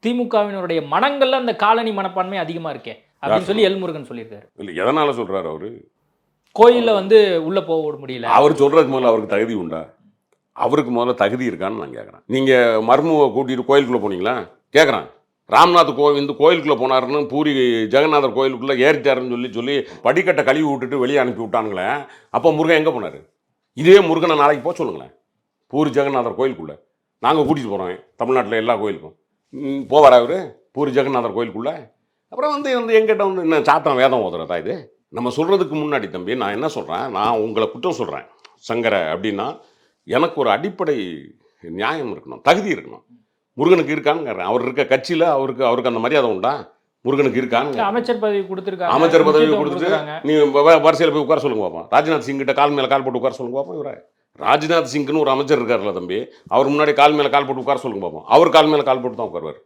திமுகவினருடைய மனங்கள்ல அந்த காலனி மனப்பான்மை அதிகமா இருக்கே அப்படின்னு சொல்லி எல்முருகன் சொல்லியிருக்காரு. இல்லை எதனால சொல்றாரு அவரு? கோயில்ல வந்து உள்ள போக முடியல. அவர் சொல்றதுக்கு முதல்ல அவருக்கு தகுதி உண்டா? அவருக்கு முதல்ல தகுதி இருக்கான்னு நான் கேட்குறேன். நீங்க மர்முவை கூட்டிட்டு கோயிலுக்குள்ள போனீங்களா? கேட்குறேன். ராம்நாத் இந்த கோயிலுக்குள்ள போனாருன்னு பூரி ஜெகநாதர் கோயிலுக்குள்ள ஏறிட்டாருன்னு சொல்லி படிக்கட்டை கழுவி விட்டுட்டு வெளியே அனுப்பி விட்டானுங்களே. அப்போ முருகன் எங்கே போனார்? இதே முருகனை நாளைக்கு போக சொல்லுங்களேன். பூரி ஜெகநாதர் கோயிலுக்குள்ள நாங்கள் கூட்டிகிட்டு போகிறோம் தமிழ்நாட்டில் எல்லா கோயிலுக்கும். போவார் அவர் பூரி ஜெகநாதர் கோயிலுக்குள்ள? அப்புறம் வந்து எங்கிட்ட வந்து என்ன சாத்தம் வேதம் ஓதுறதா இது? நம்ம சொல்கிறதுக்கு முன்னாடி தம்பி நான் என்ன சொல்கிறேன், நான் உங்களை குற்றம் சொல்கிறேன் சங்கரை அப்படின்னா எனக்கு ஒரு அடிப்படை நியாயம் இருக்கணும், தகுதி இருக்கணும். முருகனுக்கு இருக்கான்னு அவர் இருக்க கட்சியில் அவருக்கு அந்த மரியாதை உண்டா? முருகனுக்கு இருக்கான்னு அமைச்சர் பதவி கொடுத்துருக்காங்க. அமைச்சர் பதவி கொடுத்துட்டு நீ வரிசையில் போய் உட்கார சொல்லுங்க பார்ப்போம். ராஜ்நாத் சிங் கிட்ட கால் மேலே கால் போட்டு உட்கார சொல்லுங்க பார்ப்போம். இவரை ராஜ்நாத் சிங்னு ஒரு அமைச்சர் இருக்காருல்ல தம்பி, அவர் முன்னாடி கால் மேலே கால் போட்டு உட்கார சொல்லுங்க பார்ப்போம். அவர் கால் மேலே கால் போட்டு தான் உட்காருவார்.